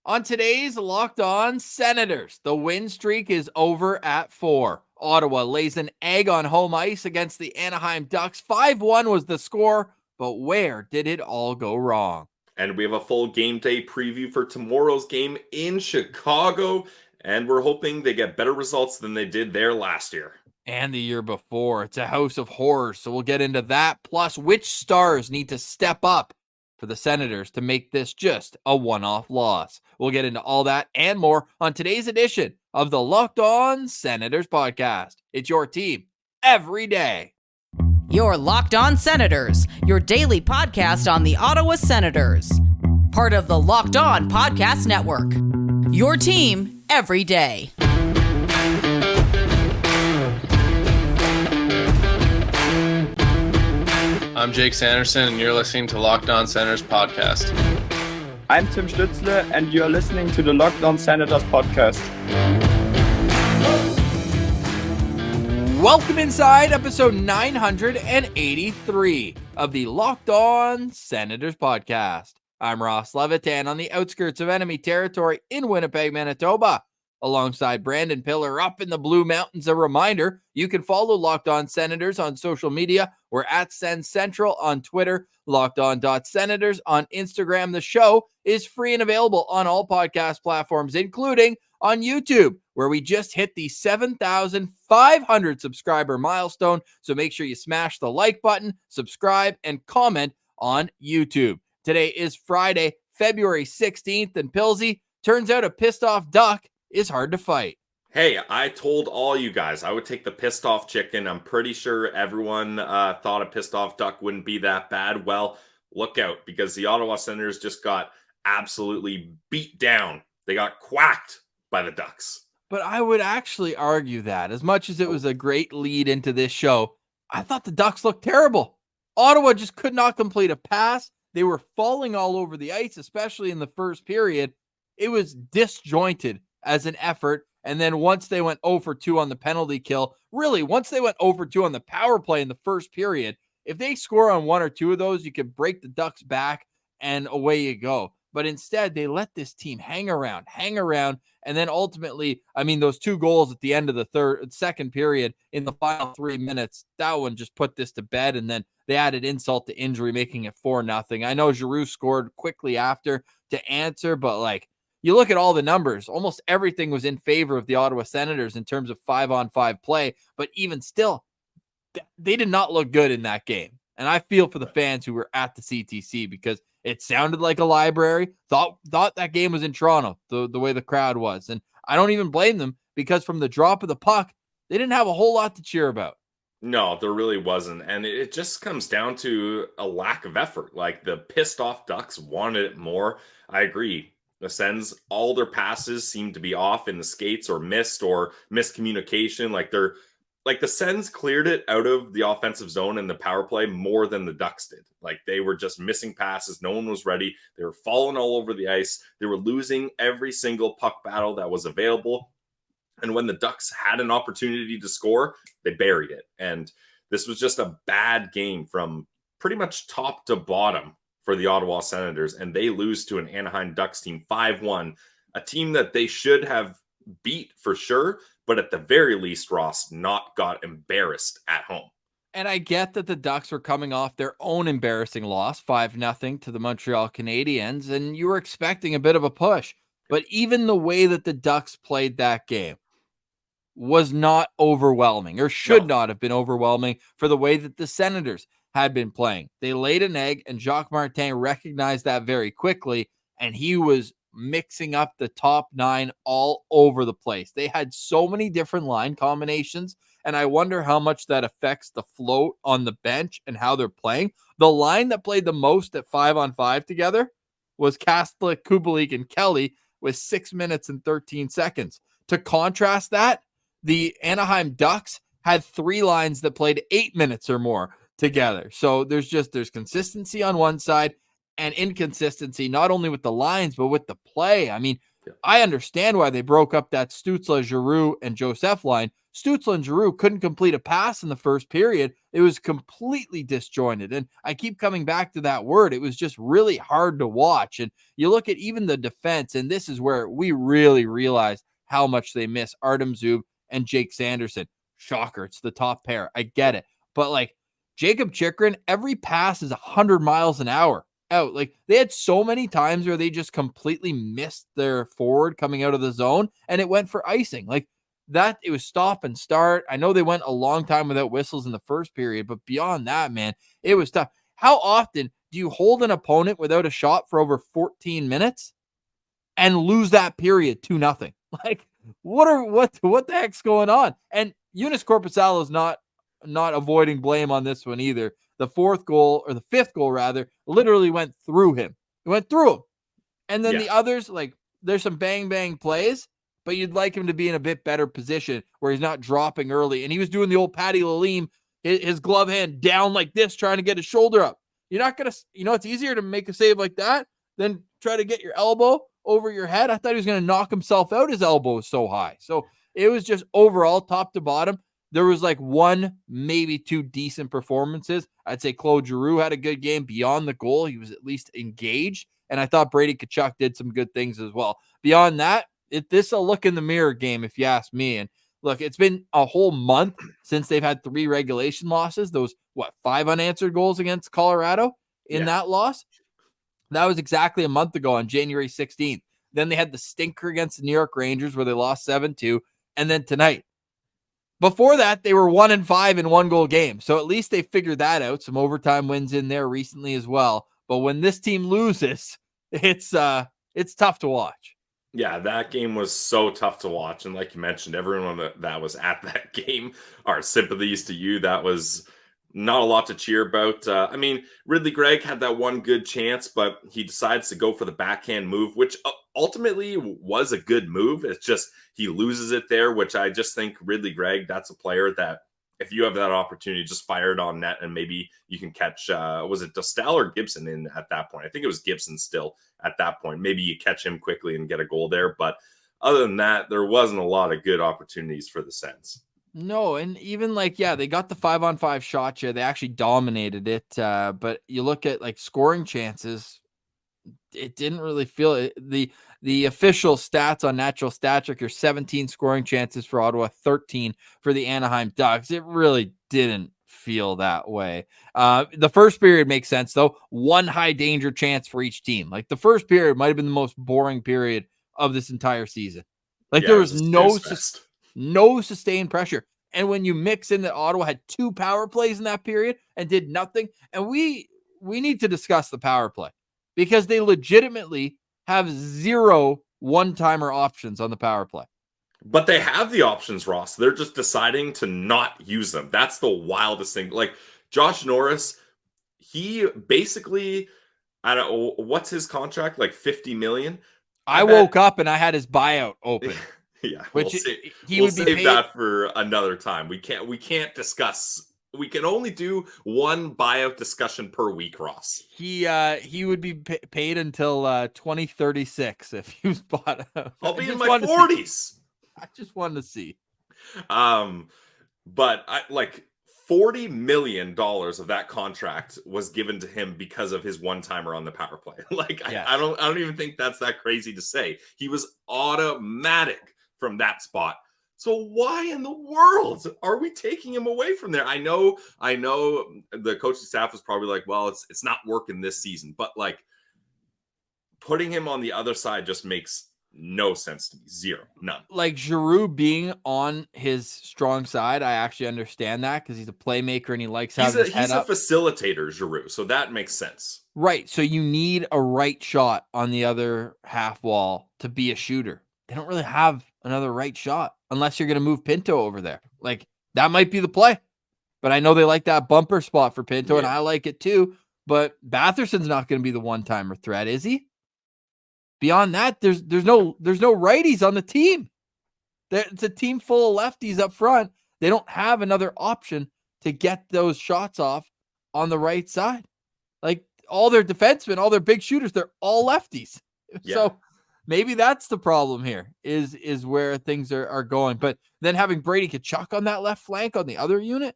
On today's Locked On Senators, the win streak is over at 4. Ottawa lays an egg on home ice against the Anaheim Ducks. 5-1 was the score, but where did it all go wrong? And we have a full game day preview for tomorrow's game in Chicago, and we're hoping they get better results than they did there last year. And the year before. It's a house of horrors, so we'll get into that, plus which stars need to step up for the Senators to make this just a one-off loss. We'll get into all that and more on today's edition of the Locked On Senators podcast. It's your team every day. You're Locked On Senators, your daily podcast on the Ottawa Senators. Part of the Locked On Podcast Network. Your team every day. I'm Jake Sanderson, and you're listening to Locked On Senators podcast. I'm Tim Stützle, and you're listening to the Locked On Senators podcast. Welcome inside episode 983 of the Locked On Senators podcast. I'm Ross Levitan on the outskirts of enemy territory in Winnipeg, Manitoba. Alongside Brandon Piller up in the Blue Mountains. A reminder, you can follow Locked On Senators on social media. We're at Sens Central on Twitter, LockedOn.Senators on Instagram. The show is free and available on all podcast platforms, including on YouTube, where we just hit the 7,500 subscriber milestone. So make sure you smash the like button, subscribe, and comment on YouTube. Today is Friday, February 16th, and Pilsy, turns out a pissed off duck is hard to fight. Hey, I told all you guys I would take the pissed off chicken. I'm pretty sure everyone thought a pissed off duck wouldn't be that bad. Well, look out, because the Ottawa Senators just got absolutely beat down. They got quacked by the Ducks. But I would actually argue that as much as it was a great lead into this show, I thought the Ducks looked terrible. Ottawa just could not complete a pass. They were falling all over the ice, especially in the first period. It was disjointed as an effort. And then once they went 0 for 2 on the penalty kill, really, once they went 0 for 2 on the power play in the first period, if they score on one or two of those, you could break the Ducks back and away you go. But instead, they let this team hang around. And then ultimately, I mean, those two goals at the end of the second period in the final 3 minutes, that one just put this to bed. And then they added insult to injury, making it 4-0. I know Giroux scored quickly after to answer, but like, you look at all the numbers, almost everything was in favor of the Ottawa Senators in terms of 5-on-5 play. But even still, they did not look good in that game. And I feel for the fans who were at the CTC because it sounded like a library. Thought that game was in Toronto, the way the crowd was. And I don't even blame them because from the drop of the puck, they didn't have a whole lot to cheer about. No, there really wasn't. And it just comes down to a lack of effort. Like the pissed off Ducks wanted it more. I agree. The Sens, all their passes seem to be off in the skates or missed or miscommunication. Like the Sens cleared it out of the offensive zone and the power play more than the Ducks did. Like they were just missing passes. No one was ready. They were falling all over the ice. They were losing every single puck battle that was available. And when the Ducks had an opportunity to score, they buried it. And this was just a bad game from pretty much top to bottom for the Ottawa Senators, and they lose to an Anaheim Ducks team 5-1, a team that they should have beat for sure, but at the very least, Ross, not got embarrassed at home. And I get that the Ducks were coming off their own embarrassing loss, 5-0 to the Montreal Canadiens, and you were expecting a bit of a push. But even the way that the Ducks played that game was not overwhelming, or should not have been overwhelming for the way that the Senators had been playing. They laid an egg, and Jacques Martin recognized that very quickly, and he was mixing up the top nine all over the place. They had so many different line combinations, and I wonder how much that affects the float on the bench and how they're playing. The line that played the most at 5-on-5 together was Kastlik, Kubalik, and Kelly with 6 minutes and 13 seconds. To contrast that, the Anaheim Ducks had three lines that played 8 minutes or more together. So there's consistency on one side and inconsistency, not only with the lines, but with the play. I mean, I understand why they broke up that Stützle, Giroux, and Joseph line Stützle and Giroux couldn't complete a pass in the first period. It was completely disjointed. And I keep coming back to that word. It was just really hard to watch. And you look at even the defense, and this is where we really realize how much they miss Artem Zub and Jake Sanderson. Shocker. It's the top pair. I get it. But like Jacob Chychrun, every pass is 100 miles an hour out. Like they had so many times where they just completely missed their forward coming out of the zone and it went for icing. Like that, it was stop and start. I know they went a long time without whistles in the first period, but beyond that, man, it was tough. How often do you hold an opponent without a shot for over 14 minutes and lose that period 2-0? Like what the heck's going on? And Eunice Korpisalo is not avoiding blame on this one either. The fifth goal rather, literally went through him. It went through him. And then the others, like there's some bang plays, but you'd like him to be in a bit better position where he's not dropping early. And he was doing the old Patty Lalime, his glove hand down like this, trying to get his shoulder up. You're not going to, it's easier to make a save like that than try to get your elbow over your head. I thought he was going to knock himself out. His elbow was so high. So it was just overall top to bottom. There was like one, maybe two decent performances. I'd say Claude Giroux had a good game beyond the goal. He was at least engaged. And I thought Brady Tkachuk did some good things as well. Beyond that, this a look in the mirror game, if you ask me. And look, it's been a whole month since they've had 3 regulation losses. Those, 5 unanswered goals against Colorado in that loss? That was exactly a month ago on January 16th. Then they had the stinker against the New York Rangers where they lost 7-2. And then tonight. Before that, they were 1-5 in 1-goal games. So at least they figured that out. Some overtime wins in there recently as well. But when this team loses, it's tough to watch. Yeah, that game was so tough to watch. And like you mentioned, everyone that was at that game, our sympathies to you. That was not a lot to cheer about. Ridley Gregg had that one good chance, but he decides to go for the backhand move, which ultimately was a good move. It's just he loses it there, which I just think Ridley Gregg, that's a player that if you have that opportunity, just fire it on net and maybe you can catch, was it Dostal or Gibson in at that point? I think it was Gibson still at that point. Maybe you catch him quickly and get a goal there. But other than that, there wasn't a lot of good opportunities for the Sens. No, and even they got the 5-on-5 shot. They actually dominated it. But you look at scoring chances, it didn't really feel it. The official stats on Natural Stat Trick are 17 scoring chances for Ottawa, 13 for the Anaheim Ducks. It really didn't feel that way. The first period makes sense though. 1 high danger chance for each team. The first period might have been the most boring period of this entire season. There was no sustained pressure. And when you mix in that Ottawa had 2 power plays in that period and did nothing, and we need to discuss the power play because they legitimately have 0 one-timer options on the power play. But they have the options, Ross. They're just deciding to not use them. That's the wildest thing. Josh Norris, he basically, I don't know, what's his contract? $50 million? I woke up and I had his buyout open. Yeah, which we'll save that for another time. We can't discuss. We can only do one buyout discussion per week, Ross. He would be paid until 2036 if he was bought out. I'll be in my 40s. I just wanted to see. But $40 million of that contract was given to him because of his one-timer on the power play. Yes. I don't even think that's that crazy to say. He was automatic from that spot. So why in the world are we taking him away from there? I know the coaching staff was probably well, it's not working this season, but putting him on the other side just makes no sense to me. 0, none. Giroux being on his strong side, I actually understand that because he's a playmaker and he likes having his head up. He's a facilitator, Giroux, so that makes sense. Right, so you need a right shot on the other half wall to be a shooter. They don't really have another right shot unless you're going to move Pinto over there. That might be the play. But I know they like that bumper spot for Pinto, and I like it too. But Batherson's not going to be the one-timer threat, is he? Beyond that, there's no righties on the team. It's a team full of lefties up front. They don't have another option to get those shots off on the right side. All their defensemen, all their big shooters, they're all lefties. Yeah. So maybe that's the problem here is where things are going. But then having Brady Tkachuk on that left flank on the other unit,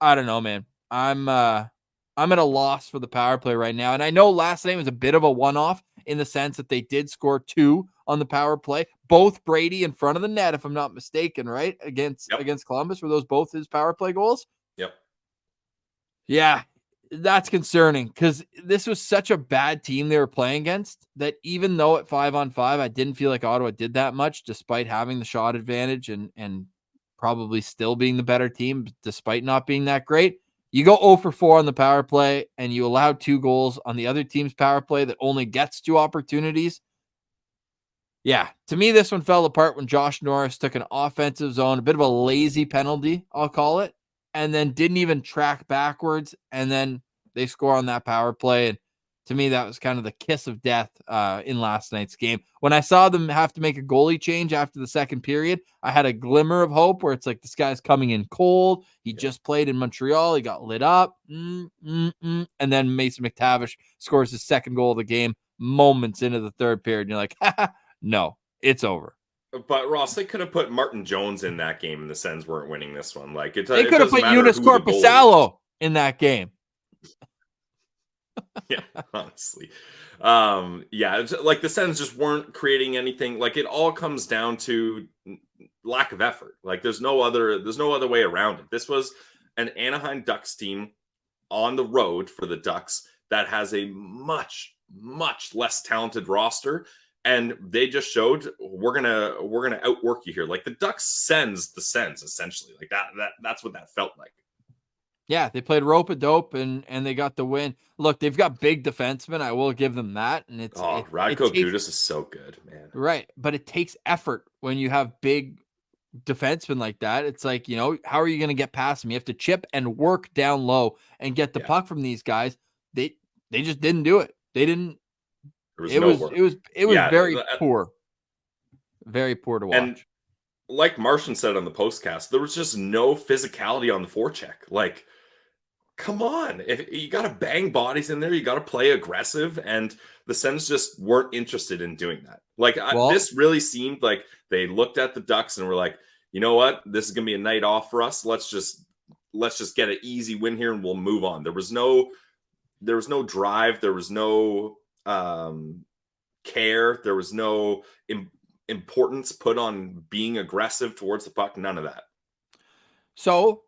I don't know, man. I'm at a loss for the power play right now. And I know last night was a bit of a one-off in the sense that they did score 2 on the power play, both Brady in front of the net, if I'm not mistaken, right? Against Columbus. Were those both his power play goals? Yep. Yeah, that's concerning because this was such a bad team they were playing against that even though at 5-on-5, I didn't feel like Ottawa did that much despite having the shot advantage and probably still being the better team despite not being that great. You go 0 for 4 on the power play and you allow 2 goals on the other team's power play that only gets 2 opportunities. Yeah, to me, this one fell apart when Josh Norris took an offensive zone, a bit of a lazy penalty, I'll call it, and then didn't even track backwards, and then they score on that power play. And to me, that was kind of the kiss of death in last night's game. When I saw them have to make a goalie change after the second period, I had a glimmer of hope where it's like this guy's coming in cold. He just played in Montreal. He got lit up. And then Mason McTavish scores his second goal of the game moments into the third period. And you're like, no, it's over. But Ross, they could have put Martin Jones in that game, and the Sens weren't winning this one. Like they could have put Eunice Corpusalo in that game. Yeah, honestly, it's like the Sens just weren't creating anything. Like it all comes down to lack of effort. Like there's no other way around it. This was an Anaheim Ducks team on the road for the Ducks that has a much less talented roster. And they just showed we're gonna outwork you here. Like the Ducks sends the Sens essentially. Like that's what that felt like. Yeah, they played rope-a-dope and they got the win. Look, they've got big defensemen. I will give them that. And Radko Gudas is so good, man. Right, but it takes effort when you have big defensemen like that. It's like, how are you going to get past them? You have to chip and work down low and get the puck from these guys. They just didn't do it. They didn't. It was very poor. Very poor to watch. And like Martian said on the postcast, there was just no physicality on the forecheck. Like, come on. If you got to bang bodies in there, you got to play aggressive. And the Sens just weren't interested in doing that. Like, this really seemed like they looked at the Ducks and were like, you know what? This is going to be a night off for us. Let's just get an easy win here and we'll move on. There was no drive. There was no care. There was no importance put on being aggressive towards the puck. None of that. So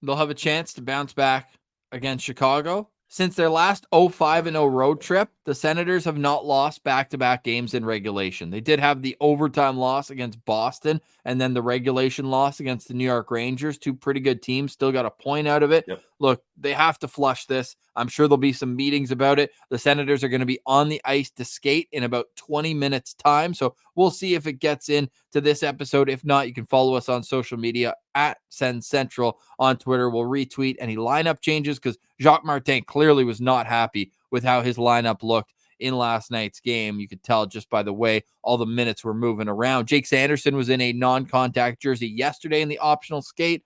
they'll have a chance to bounce back against Chicago. Since their last 0-5-0 road trip, the Senators have not lost back-to-back games in regulation. They did have the overtime loss against Boston and then the regulation loss against the New York Rangers. 2 pretty good teams, still got a point out of it. Yep. Look, they have to flush this. I'm sure there'll be some meetings about it. The Senators are going to be on the ice to skate in about 20 minutes time. So we'll see if it gets into this episode. If not, you can follow us on social media at Sens Central on Twitter. We'll retweet any lineup changes because Jacques Martin clearly was not happy with how his lineup looked in last night's game. You could tell just by the way all the minutes were moving around. Jake Sanderson was in a non-contact jersey yesterday in the optional skate.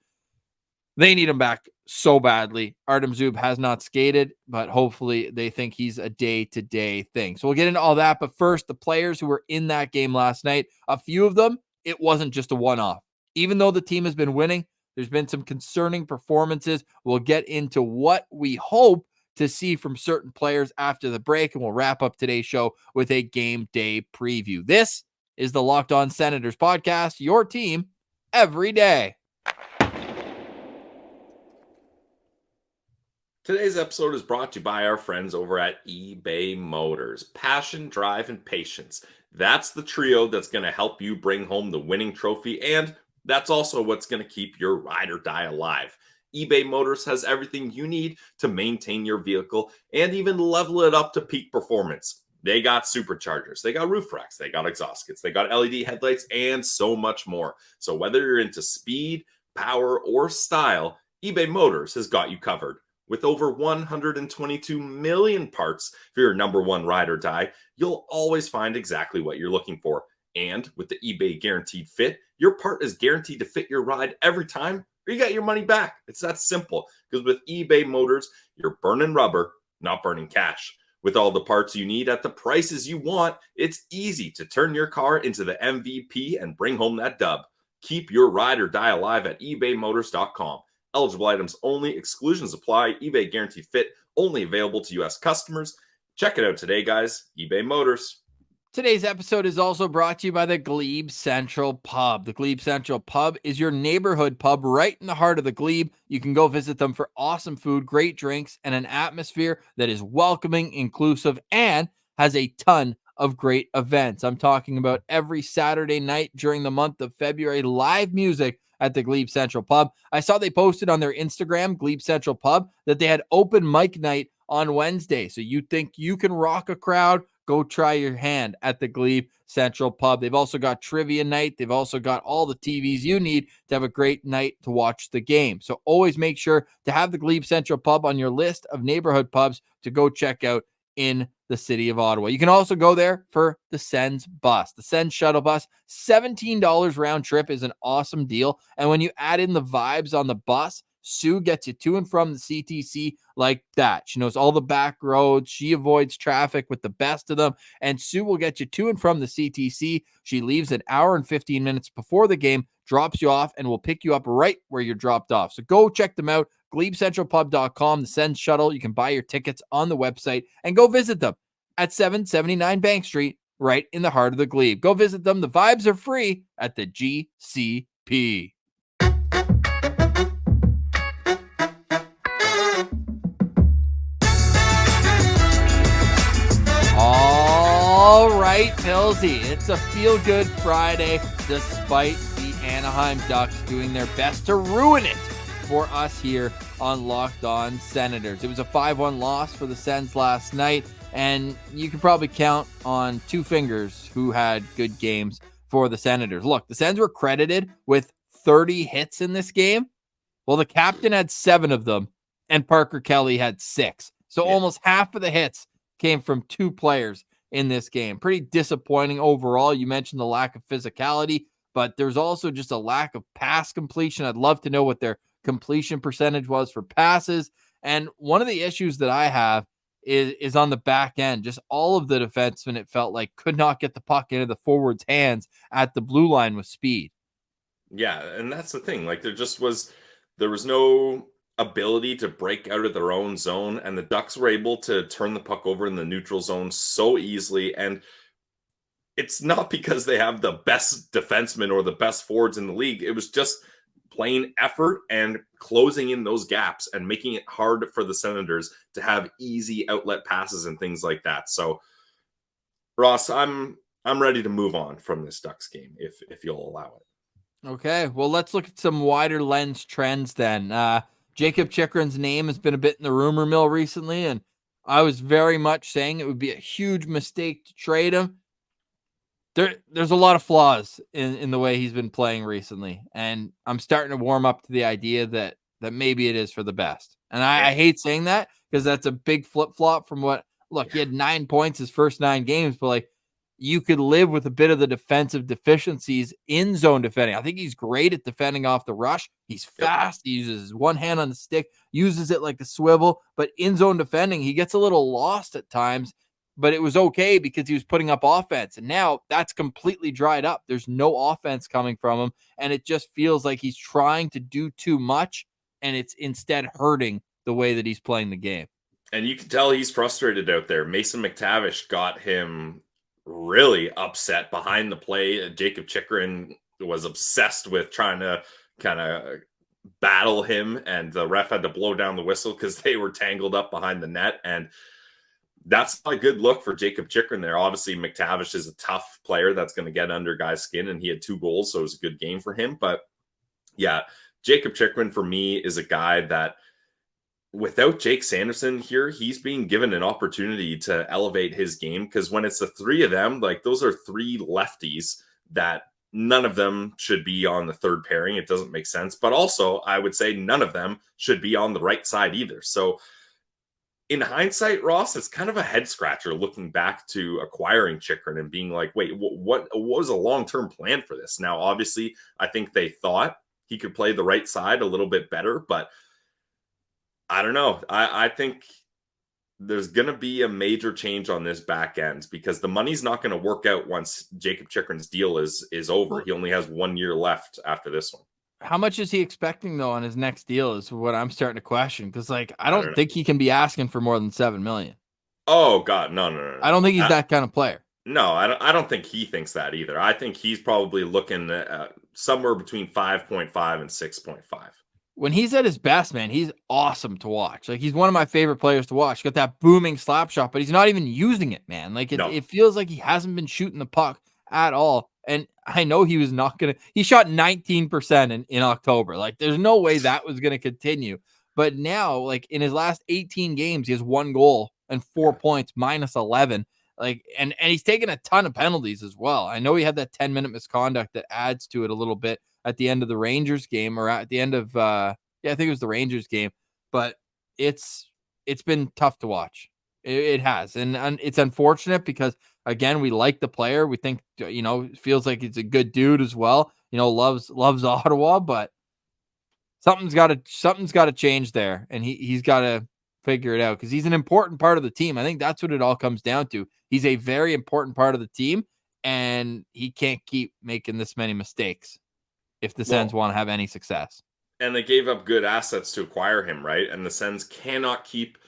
They need him back so badly. Artem Zub has not skated, but hopefully they think he's a day-to-day thing. So we'll get into all that. But first, the players who were in that game last night, a few of them, it wasn't just a one-off. Even though the team has been winning, there's been some concerning performances. We'll get into what we hope to see from certain players after the break, and we'll wrap up today's show with a game day preview. This is the Locked On Senators podcast, your team every day. Today's episode is brought to you by our friends over at eBay Motors. Passion, drive, and patience. That's the trio that's going to help you bring home the winning trophy, and that's also what's going to keep your ride or die alive. eBay Motors has everything you need to maintain your vehicle and even level it up to peak performance. They got superchargers, they got roof racks, they got exhaust kits, they got LED headlights, and so much more. So whether you're into speed, power, or style, eBay Motors has got you covered. With over 122 million parts for your number one ride or die, you'll always find exactly what you're looking for. And with the eBay Guaranteed Fit, your part is guaranteed to fit your ride every time, or you get your money back. It's that simple. Because with eBay Motors, you're burning rubber, not burning cash. With all the parts you need at the prices you want, it's easy to turn your car into the MVP and bring home that dub. Keep your ride or die alive at ebaymotors.com. Eligible items only. Exclusions apply. eBay guarantee fit. Only available to U.S. customers. Check it out today, guys. eBay Motors. Today's episode is also brought to you by the GLEBE Central Pub. The GLEBE Central Pub is your neighborhood pub right in the heart of the Glebe. You can go visit them for awesome food, great drinks, and an atmosphere that is welcoming, inclusive, and has a ton of great events. I'm talking about every Saturday night during the month of February, live music at the GLEBE Central Pub. I saw they posted on their Instagram, GLEBE Central Pub, that they had open mic night on Wednesday. So you think you can rock a crowd? Go try your hand at the GLEBE Central Pub. They've also got trivia night. They've also got all the TVs you need to have a great night to watch the game. So always make sure to have the GLEBE Central Pub on your list of neighborhood pubs to go check out in the city of Ottawa. You can also go there for the Sens bus, the Sens shuttle bus. $17 round trip is an awesome deal. And when you add in the vibes on the bus, Sue gets you to and from the CTC like that. She knows all the back roads. She avoids traffic with the best of them. And Sue will get you to and from the CTC. She leaves an hour and 15 minutes before the game, drops you off, and will pick you up right where you're dropped off. So go check them out. GLEBECentralPub.com, the Sens Shuttle. You can buy your tickets on the website and go visit them at 779 Bank Street, right in the heart of the Glebe. Go visit them. The vibes are free at the GCP. All right, Pilsy, it's a feel-good Friday despite the Anaheim Ducks doing their best to ruin it for us here on Locked On Senators. It was a 5-1 loss for the Sens last night, and you can probably count on two fingers who had good games for the Senators. Look, the Sens were credited with 30 hits in this game. Well, the captain had 7 of them, and Parker Kelly had 6. So almost half of the hits came from 2 players in this game. Pretty disappointing overall. You mentioned the lack of physicality, but there's also just a lack of pass completion. I'd love to know what their completion percentage was for passes. And one of the issues that I have is on the back end. Just all of the defensemen, it felt like, could not get the puck into the forwards' hands at the blue line with speed. Yeah, and that's the thing. Like, there was no ability to break out of their own zone, and the Ducks were able to turn the puck over in the neutral zone so easily. And it's not because they have the best defensemen or the best forwards in the league. It was just plain effort and closing in those gaps and making it hard for the Senators to have easy outlet passes and things like that. So, Ross, I'm ready to move on from this Ducks game if you'll allow it. Okay, well, let's look at some wider lens trends then. Jacob Chychrun's name has been a bit in the rumor mill recently, and I was very much saying it would be a huge mistake to trade him. There's a lot of flaws in the way he's been playing recently, and I'm starting to warm up to the idea that maybe it is for the best. And I hate saying that because that's a big flip-flop from what, look, he had 9 points his first 9 games, but like, you could live with a bit of the defensive deficiencies in zone defending. I think he's great at defending off the rush. He's fast. He uses his one hand on the stick, uses it like a swivel. But in zone defending, he gets a little lost at times. But it was okay because he was putting up offense. And now that's completely dried up. There's no offense coming from him. And it just feels like he's trying to do too much. And it's instead hurting the way that he's playing the game. And you can tell he's frustrated out there. Mason McTavish got him really upset behind the play. Jacob Chychrun was obsessed with trying to kind of battle him, and the ref had to blow down the whistle because they were tangled up behind the net. And that's not a good look for Jacob Chychrun there. Obviously, McTavish is a tough player that's going to get under guys' skin, and he had 2 goals, so it was a good game for him. But yeah, Jacob Chychrun for me is a guy that, without Jake Sanderson here, he's being given an opportunity to elevate his game, because when it's the 3 of them, like, those are 3 lefties that none of them should be on the third pairing. It doesn't make sense. But also, I would say none of them should be on the right side either. So in hindsight, Ross, it's kind of a head scratcher looking back to acquiring Chychrun and being like, wait, what was a long-term plan for this? Now, obviously, I think they thought he could play the right side a little bit better, but I don't know. I think there's going to be a major change on this back end because the money's not going to work out once Jacob Chikrin's deal is over. He only has 1 year left after this one. How much is he expecting though on his next deal is what I'm starting to question. Because like I don't don't think he can be asking for more than $7 million. Oh God, no. I don't think he's that kind of player. No, I don't think he thinks that either. I think he's probably looking at somewhere between 5.5 and 6.5. When he's at his best, man, he's awesome to watch. Like he's one of my favorite players to watch. Got that booming slap shot, but he's not even using it, man. Like it feels like he hasn't been shooting the puck at all. And I know he was not going to, he shot 19% in October. Like there's no way that was going to continue. But now, like in his last 18 games, he has 1 goal and 4 points, minus 11. Like, and he's taken a ton of penalties as well. I know he had that 10-minute misconduct that adds to it a little bit at the end of the Rangers game, or at the end of, I think it was the Rangers game, but it's been tough to watch. It has. And it's unfortunate because again, we like the player. We think, feels like he's a good dude as well, loves Ottawa, but something's got to change there. And he's got to figure it out because he's an important part of the team. I think that's what it all comes down to. He's a very important part of the team, and he can't keep making this many mistakes if the Sens want to have any success. And they gave up good assets to acquire him, right? And the Sens cannot keep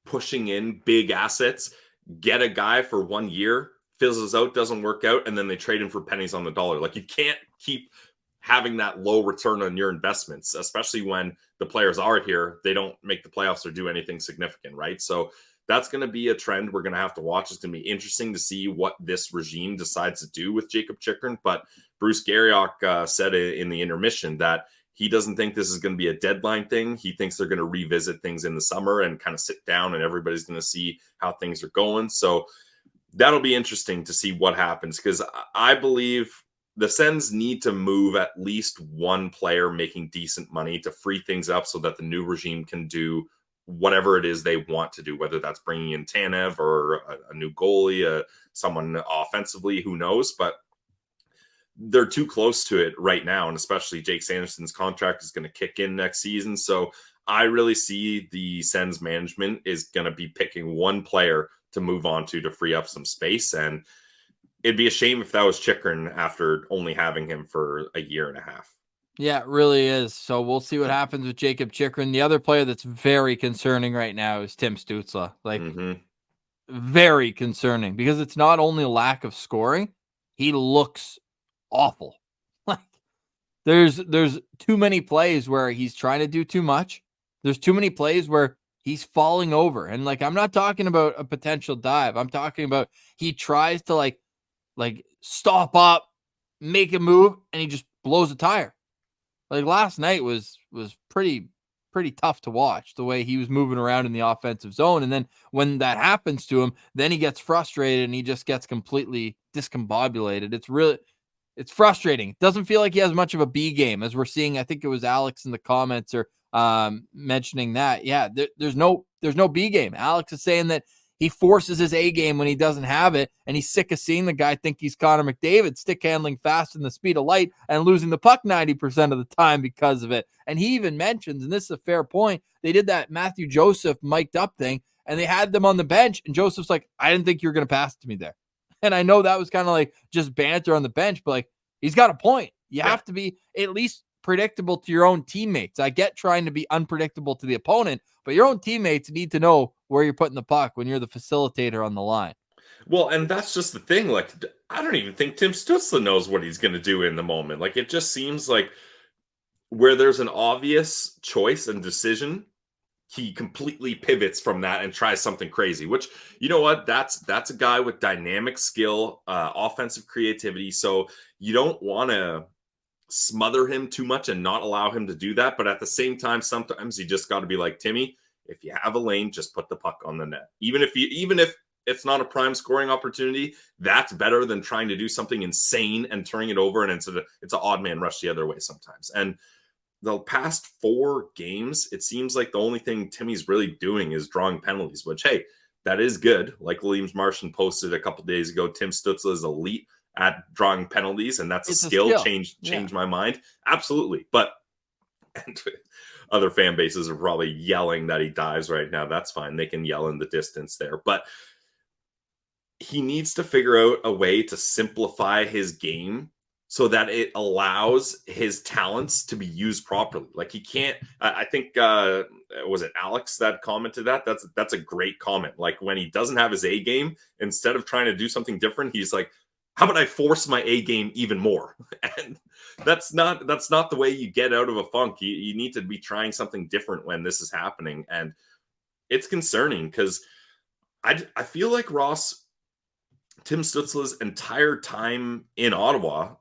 pushing in big assets, get a guy for 1 year, fizzles out, doesn't work out, and then they trade him for pennies on the dollar. Like you can't keep having that low return on your investments, especially when the players are here. They don't make the playoffs or do anything significant, right? So that's going to be a trend we're going to have to watch. It's going to be interesting to see what this regime decides to do with Jacob Chikrin. But Bruce Garriock said in the intermission that he doesn't think this is going to be a deadline thing. He thinks they're going to revisit things in the summer and kind of sit down and everybody's going to see how things are going. So that'll be interesting to see what happens because I believe the Sens need to move at least one player making decent money to free things up so that the new regime can do whatever it is they want to do, whether that's bringing in Tanev or a new goalie, someone offensively, who knows, but they're too close to it right now. And especially Jake Sanderson's contract is going to kick in next season. So I really see the Sens management is going to be picking one player to move on to free up some space. And it'd be a shame if that was Chikrin after only having him for a year and a half. Yeah, it really is. So we'll see what happens with Jacob Chikrin. The other player that's very concerning right now is Tim Stützle. Like, very concerning because it's not only a lack of scoring, he looks awful. Like, there's too many plays where he's trying to do too much. There's too many plays where he's falling over. And like, I'm not talking about a potential dive. I'm talking about he tries to like stop up, make a move, and he just blows a tire. Like last night was pretty tough to watch the way he was moving around in the offensive zone. And then when that happens to him, then he gets frustrated and he just gets completely discombobulated. It's frustrating. It doesn't feel like he has much of a B game as we're seeing. I think it was Alex in the comments or mentioning that. Yeah, there's no B game. Alex is saying that he forces his A game when he doesn't have it, and he's sick of seeing the guy think he's Connor McDavid, stick handling fast in the speed of light and losing the puck 90% of the time because of it. And he even mentions, and this is a fair point, they did that Matthew Joseph mic'd up thing, and they had them on the bench, and Joseph's like, I didn't think you were going to pass it to me there. And I know that was kind of like just banter on the bench, but like he's got a point. You have to be at least predictable to your own teammates. I get trying to be unpredictable to the opponent, but your own teammates need to know where you're putting the puck when you're the facilitator on the line. Well, and that's just the thing. Like, I don't even think Tim Stützle knows what he's going to do in the moment. Like, it just seems like where there's an obvious choice and decision, he completely pivots from that and tries something crazy, which, you know what, that's a guy with dynamic skill, offensive creativity. So you don't want to smother him too much and not allow him to do that. But at the same time, sometimes you just got to be like, Timmy, if you have a lane, just put the puck on the net. Even if it's not a prime scoring opportunity, that's better than trying to do something insane and turning it over. And it's an odd man rush the other way sometimes. And the past 4 games, it seems like the only thing Timmy's really doing is drawing penalties, which, hey, that is good. Like Williams Martian posted a couple days ago, Tim Stützle is elite at drawing penalties, and that's a skill. Change my mind. Absolutely. But And other fan bases are probably yelling that he dies right now. That's fine. They can yell in the distance there. But he needs to figure out a way to simplify his game so that it allows his talents to be used properly. Like he can't, I think, was it Alex that commented that? That's a great comment. Like when he doesn't have his A game, instead of trying to do something different, he's like, how about I force my A game even more? And that's not the way you get out of a funk. You need to be trying something different when this is happening. And it's concerning because I feel like Tim Stützle's entire time in Ottawa,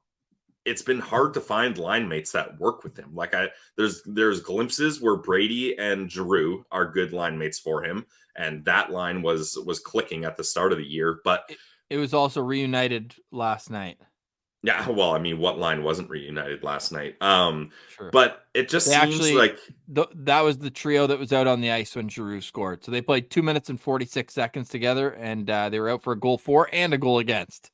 it's been hard to find line mates that work with him. Like there's glimpses where Brady and Giroux are good line mates for him, and that line was clicking at the start of the year. But it was also reunited last night. Yeah, well, I mean, what line wasn't reunited last night? Sure. But it just seems like that was the trio that was out on the ice when Giroux scored. So they played 2 minutes and 46 seconds together, and they were out for a goal for and a goal against.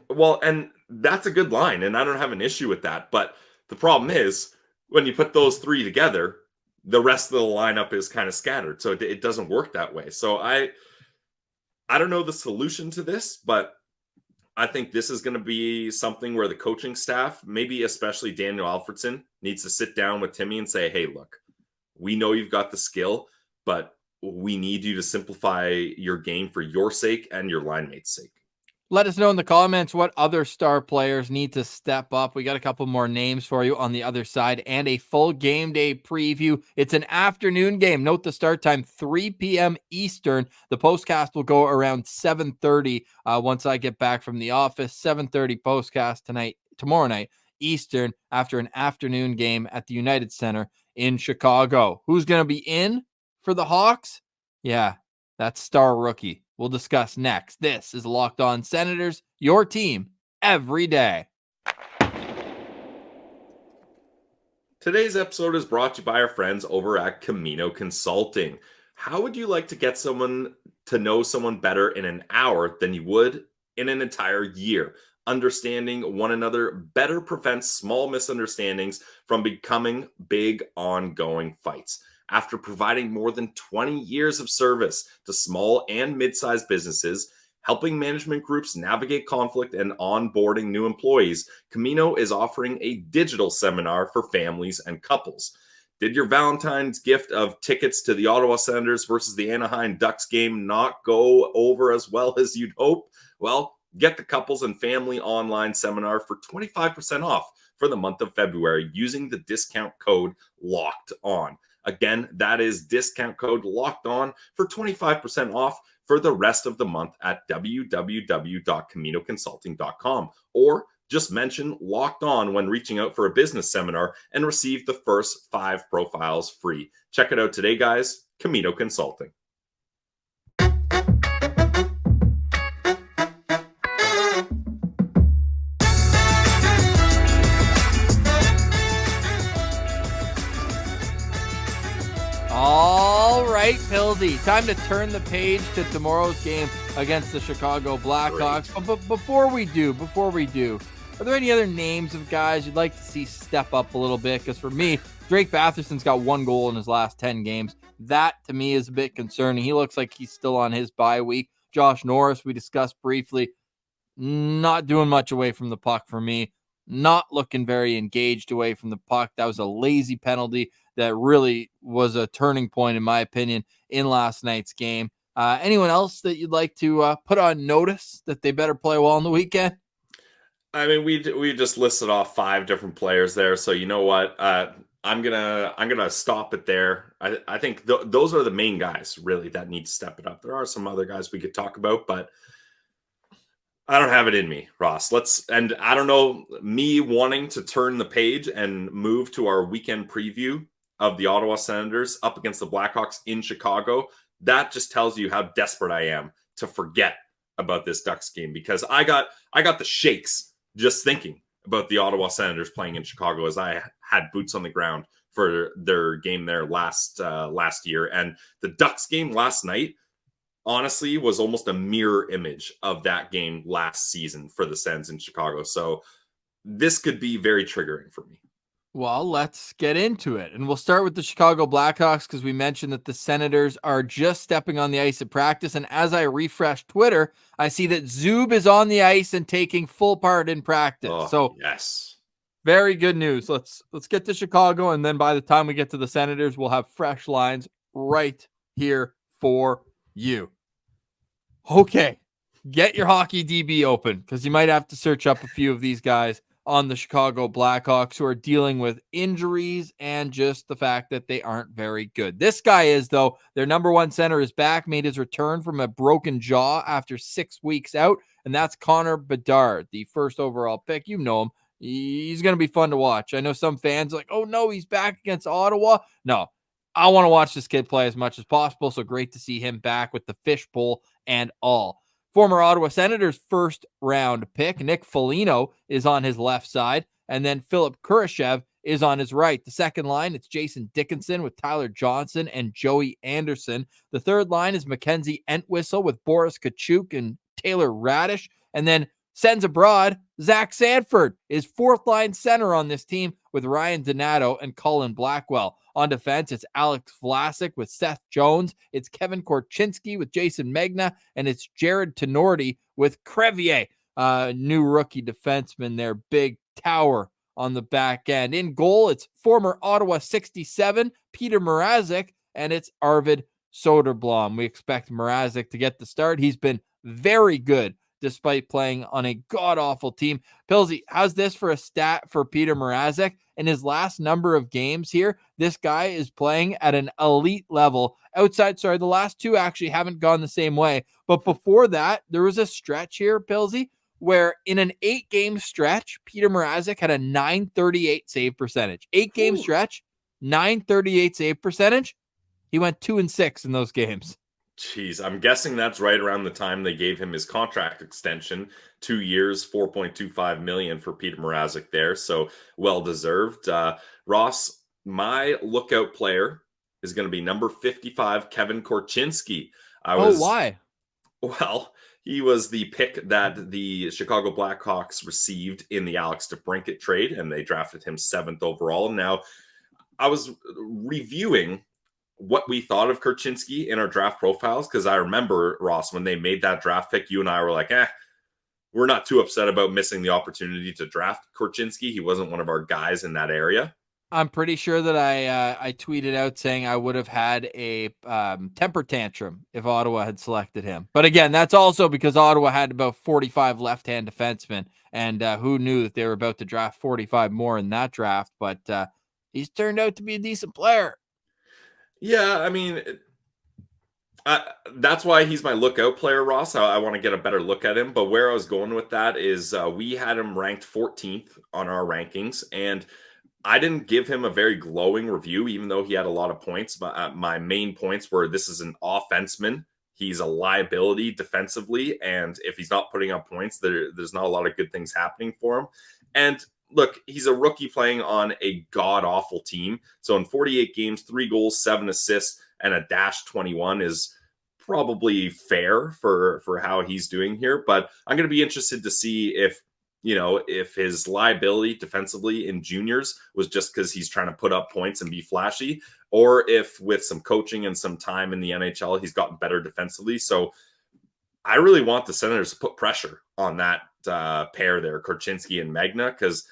Well, and that's a good line, and I don't have an issue with that. But the problem is when you put those three together, the rest of the lineup is kind of scattered, so it doesn't work that way. So I don't know the solution to this, but I think this is going to be something where the coaching staff, maybe especially Daniel Alfredson, needs to sit down with Timmy and say, hey, look, we know you've got the skill, but we need you to simplify your game for your sake and your line mate's sake. Let us know in the comments what other star players need to step up. We got a couple more names for you on the other side and a full game day preview. It's an afternoon game. Note the start time, 3 p.m. Eastern. The postcast will go around 7:30 once I get back from the office. 7:30 postcast tomorrow night Eastern after an afternoon game at the United Center in Chicago. Who's going to be in for the Hawks? Yeah, that's star rookie. We'll discuss next. This is Locked On Senators, your team every day. Today's episode is brought to you by our friends over at Camino Consulting. How would you like to get someone to know someone better in an hour than you would in an entire year? Understanding one another better prevents small misunderstandings from becoming big ongoing fights. After providing more than 20 years of service to small and mid-sized businesses, helping management groups navigate conflict and onboarding new employees, Camino is offering a digital seminar for families and couples. Did your Valentine's gift of tickets to the Ottawa Senators versus the Anaheim Ducks game not go over as well as you'd hope? Well, get the couples and family online seminar for 25% off for the month of February using the discount code LOCKEDON. Again, that is discount code LOCKED ON for 25% off for the rest of the month at www.caminoconsulting.com, or just mention Locked On when reaching out for a business seminar and receive the first 5 profiles free. Check it out today, guys. Camino Consulting. All right, Pilsy, time to turn the page to tomorrow's game against the Chicago Blackhawks. But before we do, are there any other names of guys you'd like to see step up a little bit? Because for me, Drake Batherson's got 1 goal in his last 10 games. That, to me, is a bit concerning. He looks like he's still on his bye week. Josh Norris, we discussed briefly, not doing much away from the puck for me. Not looking very engaged away from the puck. That was a lazy penalty that really was a turning point, in my opinion, in last night's game. Anyone else that you'd like to put on notice that they better play well on the weekend? I mean, we just listed off 5 different players there, so you know what? I'm gonna stop it there. I think those are the main guys really that need to step it up. There are some other guys we could talk about, but I don't have it in me, Ross. And I don't know, me wanting to turn the page and move to our weekend preview of the Ottawa Senators up against the Blackhawks in Chicago, that just tells you how desperate I am to forget about this Ducks game, because I got the shakes just thinking about the Ottawa Senators playing in Chicago, as I had boots on the ground for their game there last year. And the Ducks game last night, honestly, was almost a mirror image of that game last season for the Sens in Chicago. So this could be very triggering for me. Well, let's get into it. And we'll start with the Chicago Blackhawks because we mentioned that the Senators are just stepping on the ice at practice. And as I refresh Twitter, I see that Zub is on the ice and taking full part in practice. Oh, so yes. Very good news. Let's get to Chicago, and then by the time we get to the Senators, we'll have fresh lines right here for you. Okay, get your hockey DB open because you might have to search up a few of these guys on the Chicago Blackhawks who are dealing with injuries and just the fact that they aren't very good. This guy is, though. Their number one center is back, made his return from a broken jaw after 6 weeks out, and that's Connor Bedard, the first overall pick. You know him. He's going to be fun to watch. I know some fans are like, oh, no, he's back against Ottawa. No, I want to watch this kid play as much as possible, so great to see him back with the fishbowl and all. Former Ottawa Senators first-round pick, Nick Foligno, is on his left side, and then Philip Kurashev is on his right. The second line, it's Jason Dickinson with Tyler Johnson and Joey Anderson. The third line is Mackenzie Entwistle with Boris Kachuk and Taylor Radish. And then Sens abroad, Zach Sanford is fourth-line center on this team with Ryan Donato and Colin Blackwell. On defense, it's Alex Vlasic with Seth Jones. It's Kevin Korchinski with Jason Megna. And it's Jared Tenorti with Crevier, new rookie defenseman there. Big tower on the back end. In goal, it's former Ottawa 67, Peter Mrazek, and it's Arvid Soderblom. We expect Mrazek to get the start. He's been very good despite playing on a god-awful team. Pilsy, how's this for a stat for Peter Mrazek? In his last number of games here, this guy is playing at an elite level. The last two actually haven't gone the same way. But before that, there was a stretch here, Pilsy, where in an 8-game stretch, Peter Mrazek had a .938 save percentage. 8-game stretch, .938 save percentage. He went 2-6 in those games. Jeez, I'm guessing that's right around the time they gave him his contract extension, 2 years, $4.25 million for Peter Mrazek there. So well deserved. Ross, my lookout player is going to be number 55, Kevin Korchinski. Why? Well, he was the pick that the Chicago Blackhawks received in the Alex DeBrincat trade, and they drafted him 7th overall. Now, I was reviewing what we thought of Korchinski in our draft profiles, because I remember, Ross, when they made that draft pick, you and I were like, we're not too upset about missing the opportunity to draft Korchinski. He wasn't one of our guys in that area. I'm pretty sure that I tweeted out saying I would have had a temper tantrum if Ottawa had selected him. But again, that's also because Ottawa had about 45 left-hand defensemen, and who knew that they were about to draft 45 more in that draft. But he's turned out to be a decent player. Yeah, I mean, that's why he's my lookout player, Ross. I want to get a better look at him. But where I was going with that is we had him ranked 14th on our rankings, and I didn't give him a very glowing review, even though he had a lot of points. But my main points were this is an offenseman. He's a liability defensively, and if he's not putting up points, there's not a lot of good things happening for him. And look, he's a rookie playing on a god-awful team. So in 48 games, 3 goals, 7 assists, and a -21 is probably fair for how he's doing here. But I'm going to be interested to see if his liability defensively in juniors was just because he's trying to put up points and be flashy, or if with some coaching and some time in the NHL, he's gotten better defensively. So I really want the Senators to put pressure on that pair there, Korchinski and Megna, because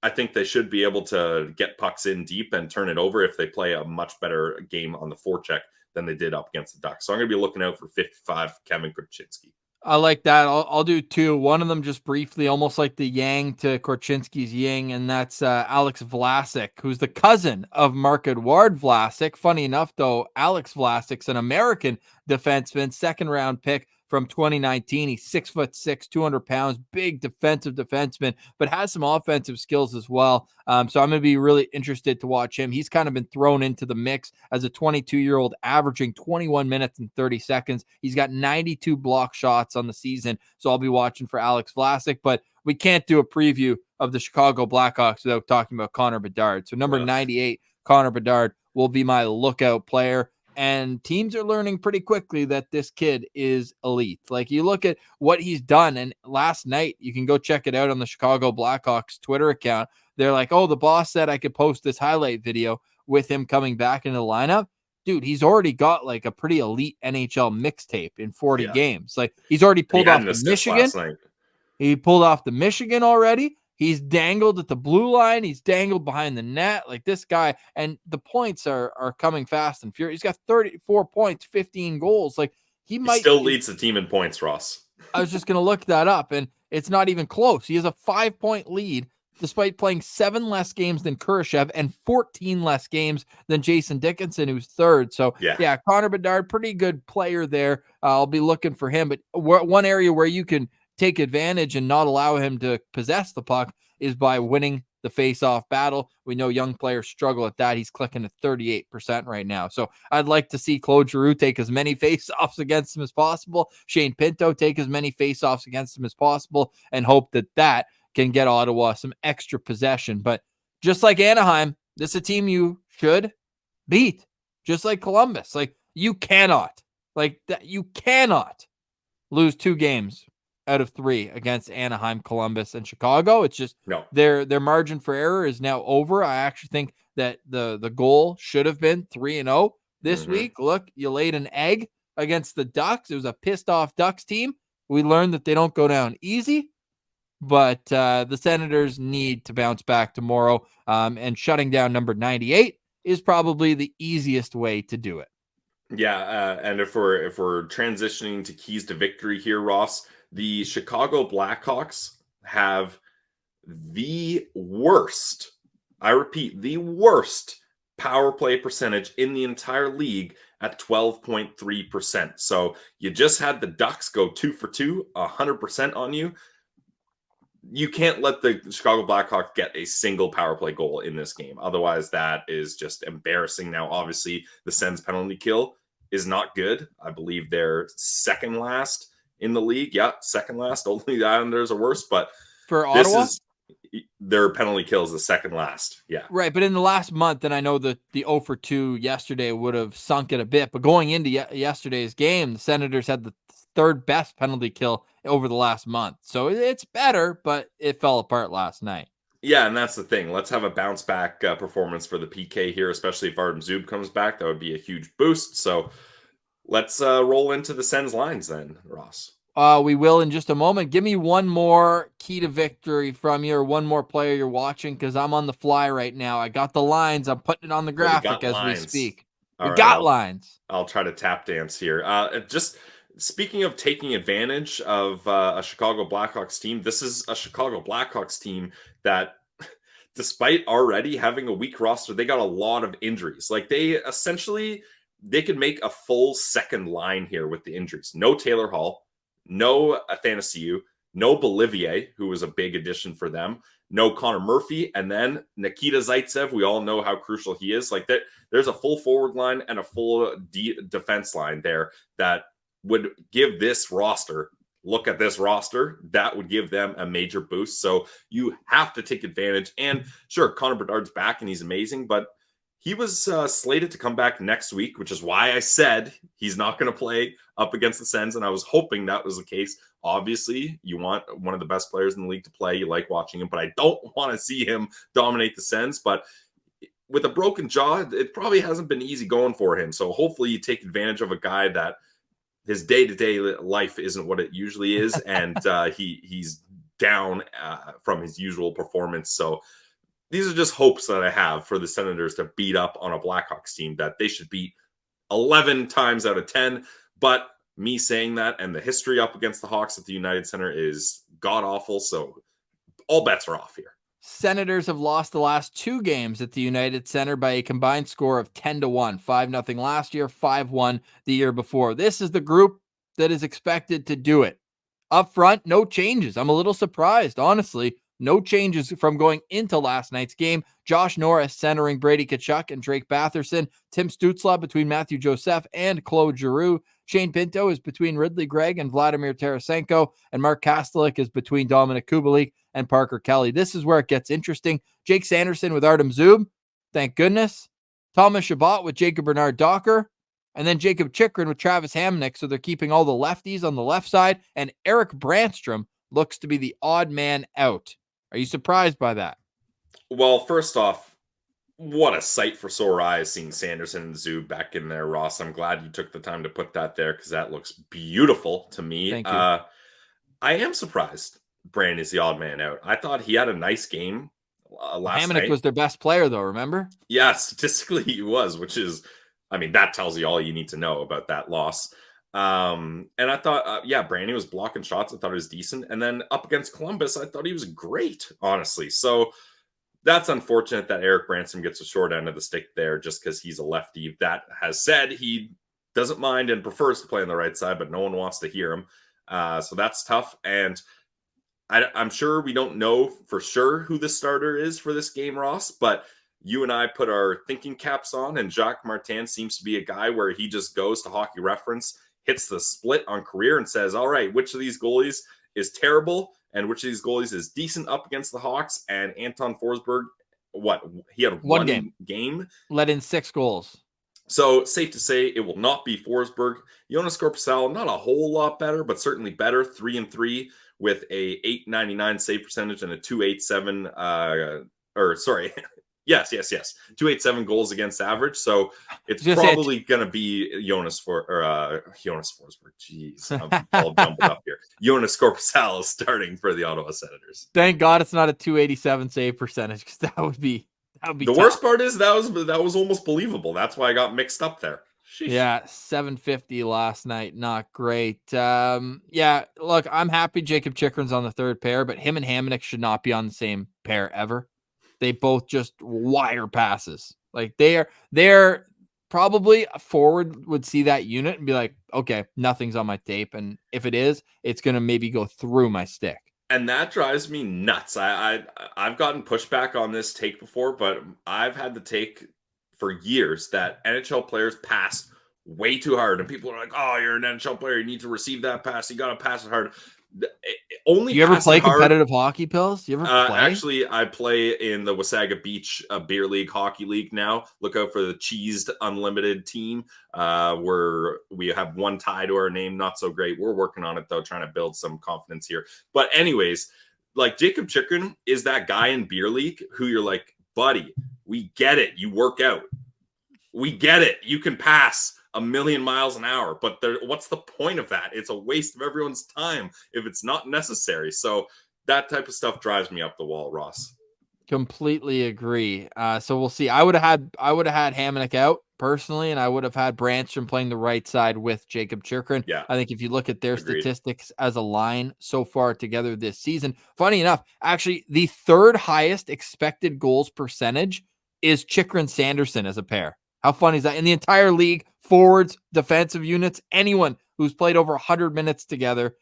I think they should be able to get pucks in deep and turn it over if they play a much better game on the forecheck than they did up against the Ducks. So I'm going to be looking out for 55, Kevin Korchinski. I like that. I'll do 2. One of them just briefly, almost like the yang to Korchinski's yin, and that's Alex Vlasic, who's the cousin of Marc-Edouard Vlasic. Funny enough, though, Alex Vlasic's an American defenseman, second-round pick from 2019. He's 6'6", 200 pounds, big defensive defenseman, but has some offensive skills as well. So I'm going to be really interested to watch him. He's kind of been thrown into the mix as a 22-year-old, averaging 21 minutes and 30 seconds. He's got 92 block shots on the season, so I'll be watching for Alex Vlasic. But we can't do a preview of the Chicago Blackhawks without talking about Connor Bedard. So number 98, Connor Bedard, will be my lookout player. And teams are learning pretty quickly that this kid is elite. Like, you look at what he's done, and last night, you can go check it out on the Chicago Blackhawks Twitter account. they're like, oh, the boss said I could post this highlight video with him coming back into the lineup. Dude, he's already got like a pretty elite NHL mixtape in 40 games. Like he's already pulled off the Michigan. He pulled off the Michigan already. He's dangled at the blue line. He's dangled behind the net. Like this guy, and the points are coming fast and furious. He's got 34 points, 15 goals. Like he might still leads the team in points, Ross. I was just going to look that up, and it's not even close. He has a 5-point lead despite playing 7 less games than Kurashev and 14 less games than Jason Dickinson, who's third. So, yeah, Connor Bedard, pretty good player there. I'll be looking for him. But one area where you can take advantage and not allow him to possess the puck is by winning the face-off battle. We know young players struggle at that. He's clicking at 38% right now. So I'd like to see Claude Giroux take as many face-offs against him as possible. Shane Pinto take as many face-offs against him as possible, and hope that can get Ottawa some extra possession. But just like Anaheim, this is a team you should beat. Just like Columbus. Like you cannot lose 2 games out of 3 against Anaheim, Columbus, and Chicago. It's just their margin for error is now over. I actually think that the goal should have been 3-0 this week. Look, you laid an egg against the Ducks. It was a pissed off Ducks team. We learned that they don't go down easy, but the Senators need to bounce back tomorrow, and shutting down number 98 is probably the easiest way to do it. Yeah, and if we're transitioning to keys to victory here, Ross, the Chicago Blackhawks have the worst, I repeat, the worst power play percentage in the entire league at 12.3%. So you just had the Ducks go 2 for 2, 100% on you. You can't let the Chicago Blackhawks get a single power play goal in this game. Otherwise, that is just embarrassing. Now, obviously, the Sens penalty kill is not good. I believe they're second last in the league. Yeah, second last. Only the Islanders are worse. But for Ottawa, their penalty kill is the second last. Yeah. Right. But in the last month, and I know that the 0 for 2 yesterday would have sunk it a bit. But going into yesterday's game, the Senators had the 3rd best penalty kill over the last month. So it's better, but it fell apart last night. Yeah, and that's the thing. Let's have a bounce back performance for the PK here, especially if Artem Zub comes back. That would be a huge boost. So let's roll into the Sens lines then, Ross. We will in just a moment. Give me one more key to victory from you, or one more player you're watching, because I'm on the fly right now. I got the lines. I'm putting it on the graphic as we speak. We got lines. I'll try to tap dance here. Just speaking of taking advantage of a Chicago Blackhawks team, this is a Chicago Blackhawks team that, despite already having a weak roster, they got a lot of injuries. Like they could make a full second line here with the injuries. No Taylor Hall, no Athanasiou, no Bolivier, who was a big addition for them, no Connor Murphy, and then Nikita Zaitsev. We all know how crucial he is. Like there's a full forward line and a full defense line there that would give this roster, look at this roster, that would give them a major boost. So you have to take advantage. And sure, Connor Bedard's back and he's amazing, but he was slated to come back next week, which is why I said he's not going to play up against the Sens, and I was hoping that was the case. Obviously, you want one of the best players in the league to play. You like watching him, but I don't want to see him dominate the Sens. But with a broken jaw, it probably hasn't been easy going for him. So hopefully you take advantage of a guy that his day-to-day life isn't what it usually is, and he's down from his usual performance. So these are just hopes that I have for the Senators to beat up on a Blackhawks team that they should beat 11 times out of 10. But me saying that and the history up against the Hawks at the United Center is god-awful, so all bets are off here. Senators have lost the last 2 games at the United Center by a combined score of 10-1, 5-0 last year, 5-1 the year before. This is the group that is expected to do it. Up front, no changes. I'm a little surprised, honestly. No changes from going into last night's game. Josh Norris centering Brady Tkachuk and Drake Batherson. Tim Stützle between Matthew Joseph and Claude Giroux. Shane Pinto is between Ridley Gregg and Vladimir Tarasenko. And Mark Kastelik is between Dominic Kubalik and Parker Kelly. This is where it gets interesting. Jake Sanderson with Artem Zub. Thank goodness. Thomas Chabot with Jacob Bernard-Docker. And then Jacob Chychrun with Travis Hamonic. So they're keeping all the lefties on the left side. And Eric Brandstrom looks to be the odd man out. Are you surprised by that? Well, first off, what a sight for sore eyes seeing Sanderson and Zub back in there, Ross. I'm glad you took the time to put that there because that looks beautiful to me. Thank you. I am surprised Brand is the odd man out. I thought he had a nice game last Hamonic night. was their best player, though, remember? Yeah, statistically he was, which is, I mean, that tells you all you need to know about that loss. And I thought, Brandy was blocking shots. I thought it was decent. And then up against Columbus, I thought he was great, honestly. So that's unfortunate that Eric Branson gets a short end of the stick there just because he's a lefty. That has said he doesn't mind and prefers to play on the right side, but no one wants to hear him. So that's tough. And I'm sure we don't know for sure who the starter is for this game, Ross, but you and I put our thinking caps on, and Jacques Martin seems to be a guy where he just goes to Hockey Reference, hits the split on career, and says, all right, which of these goalies is terrible and which of these goalies is decent up against the Hawks? And Anton Forsberg, he had one game. Let in 6 goals. So safe to say it will not be Forsberg. Jonas Korpisalo, not a whole lot better, but certainly better. 3-3 with a .899 save percentage and a .287. Yes. 287 goals against average. So it's probably going to be Jonas Forsberg. Jeez, I'm all jumbled up here. Jonas Korpisalo starting for the Ottawa Senators. Thank God it's not a 287 save percentage because that would be the tough. Worst part is that was almost believable. That's why I got mixed up there. Sheesh. Yeah, 750 last night. Not great. Look, I'm happy Jacob Chikrin's on the third pair, but him and Hamonic should not be on the same pair ever. They both just wire passes. Like they're probably a forward would see that unit and be like, okay, nothing's on my tape. And if it is, it's going to maybe go through my stick. And that drives me nuts. I've gotten pushback on this take before, but I've had the take for years that NHL players pass way too hard. And people are like, oh, you're an NHL player. You need to receive that pass. You got to pass it hard. Only you ever play competitive hockie, Pills? You ever play? Actually, I play in the Wasaga Beach Beer League Hockey League now. Look out for the Cheesed Unlimited team, where we have one tie to our name. Not so great. We're working on it, though, trying to build some confidence here. But anyways, like Jacob Chikrin is that guy in Beer League who you're like, buddy, we get it. You work out. We get it. You can pass 1,000,000 miles an hour, but what's the point of that? It's a waste of everyone's time if it's not necessary. So that type of stuff drives me up the wall, Ross. Completely agree. So we'll see. I would have had Hamonic out personally, and I would have had Branson playing the right side with Jacob Chikrin. Yeah, I think if you look at their agreed. statistics as a line so far together this season, funny enough, actually the third highest expected goals percentage is Chikrin Sanderson as a pair. How funny is that? In the entire league, forwards, defensive units, anyone who's played over 100 minutes together,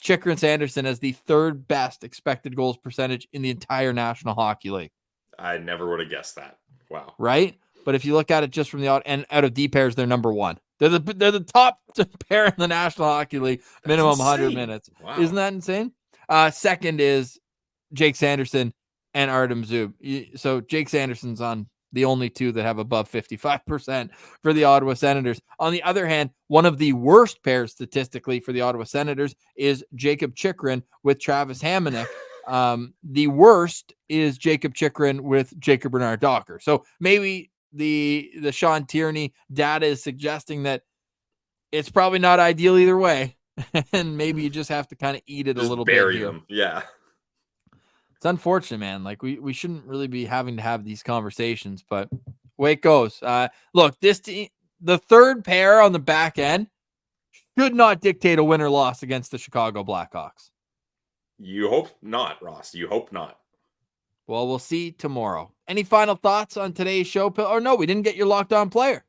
Chikrin Sanderson has the third best expected goals percentage in the entire National Hockey League. I never would have guessed that. Wow. Right? But if you look at it just from the out of D pairs, they're number one. They're the top pair in the National Hockey League, minimum 100 minutes. Wow. Isn't that insane? Second is Jake Sanderson and Artem Zub. So Jake Sanderson's on the only two that have above 55% for the Ottawa Senators. On the other hand, one of the worst pairs statistically for the Ottawa Senators is Jacob Chikrin with Travis Hamonic. The worst is Jacob Chikrin with Jacob Bernard Docker. So maybe the Sean Tierney data is suggesting that it's probably not ideal either way. And maybe you just have to kind of eat it a little bit here. Them. Yeah. It's unfortunate, man. Like we shouldn't really be having to have these conversations, but way it goes. Look, this team, the third pair on the back end should not dictate a win or loss against the Chicago Blackhawks. You hope not, Ross. You hope not. Well, we'll see tomorrow. Any final thoughts on today's show? Or no, we didn't get your locked on player.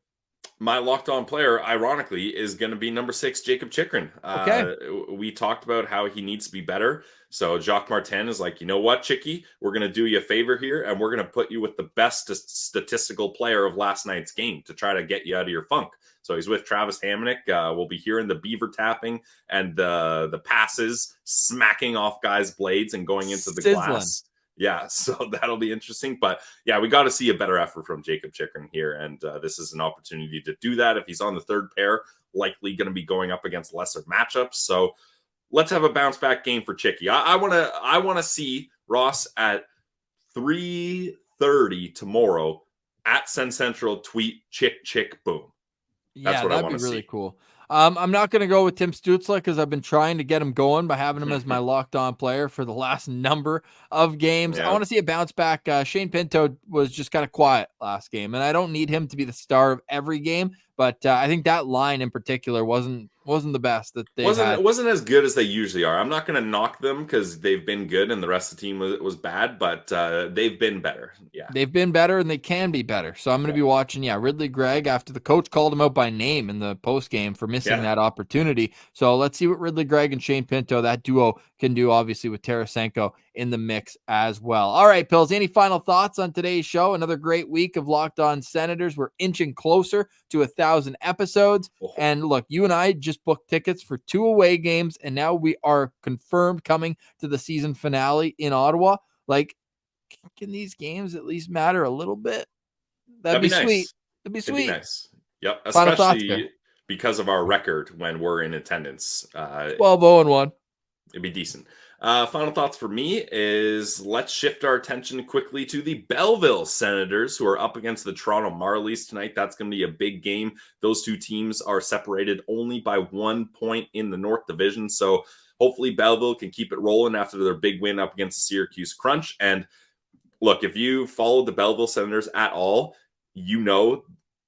My locked on player, ironically, is going to be number 6, Jacob Chikrin. Okay. We talked about how he needs to be better. So Jacques Martin is like, you know what, Chicky? We're going to do you a favor here, and we're going to put you with the best statistical player of last night's game to try to get you out of your funk. So he's with Travis Hamonic. We'll be hearing the beaver tapping and the passes smacking off guys' blades and going into the glass. Yeah, so that'll be interesting. But yeah, we got to see a better effort from Jacob Chikrin here. And this is an opportunity to do that. If he's on the third pair, likely going to be going up against lesser matchups. So let's have a bounce back game for Chicky. I want to see Ross at 3:30 tomorrow at Sens Central. Tweet chick boom. That's what I that'd want be to really see. cool. I'm not going to go with Tim Stützle because I've been trying to get him going by having him as my locked on player for the last number of games. I Yeah. want to see a bounce back. Shane Pinto was just kind of quiet last game, and I don't need him to be the star of every game, but I think that line in particular wasn't the best that they had. Wasn't as good as they usually are. I'm not going to knock them because they've been good and the rest of the team was bad, but they've been better. Yeah, they've been better and they can be better. So I'm going to be watching. Ridley Gregg after the coach called him out by name in the post game for missing that opportunity. So let's see what Ridley Gregg and Shane Pinto, that duo, can do. Obviously with Tarasenko in the mix as well. All right, Pills. Any final thoughts on today's show? Another great week of Locked On Senators. We're inching closer to 1,000 episodes. And look, you and I just booked tickets for 2 away games, and now we are confirmed coming to the season finale in Ottawa. Like, can these games at least matter a little bit? That'd be nice. Sweet. That'd be It'd sweet. be nice. Yep, Final thoughts, especially because of our record when we're in attendance. 12-0-1. It'd be decent. Final thoughts for me is let's shift our attention quickly to the Belleville Senators, who are up against the Toronto Marlies tonight. That's going to be a big game. Those two teams are separated only by 1 point in the North Division. So hopefully Belleville can keep it rolling after their big win up against the Syracuse Crunch. And look, if you followed the Belleville Senators at all, you know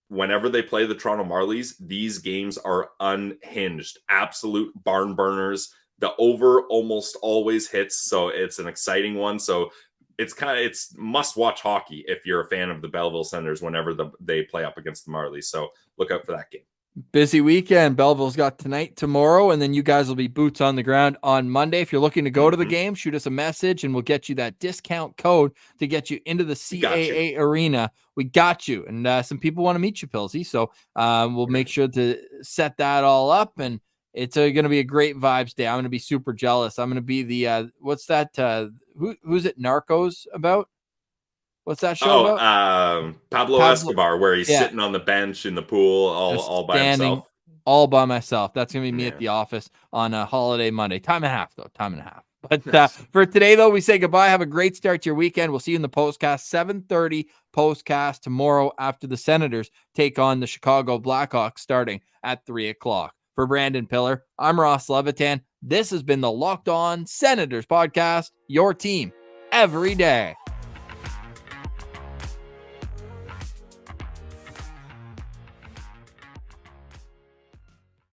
whenever they play the Toronto Marlies, these games are unhinged. Absolute barn burners. The over almost always hits, so it's an exciting one. So it's must-watch hockey if you're a fan of the Belleville Senators whenever they play up against the Marlies. So look out for that game. Busy weekend. Belleville's got tonight, tomorrow, and then you guys will be boots on the ground on Monday. If you're looking to go to the game, shoot us a message, and we'll get you that discount code to get you into the CAA arena. We got you. And some people want to meet you, Pilsy, so we'll make sure to set that all up, and it's going to be a great vibes day. I'm going to be super jealous. I'm going to be the what's that? Who's it? Narcos about? What's that show about? Pablo Escobar, where he's sitting on the bench in the pool all by himself. All by myself. That's going to be me at the office on a holiday Monday. Time and a half, though. Time and a half. But for today, though, we say goodbye. Have a great start to your weekend. We'll see you in the postcast. 7:30 postcast tomorrow after the Senators take on the Chicago Blackhawks starting at 3 o'clock. For Brandon Piller, I'm Ross Levitan. This has been the Locked On Senators podcast, your team every day.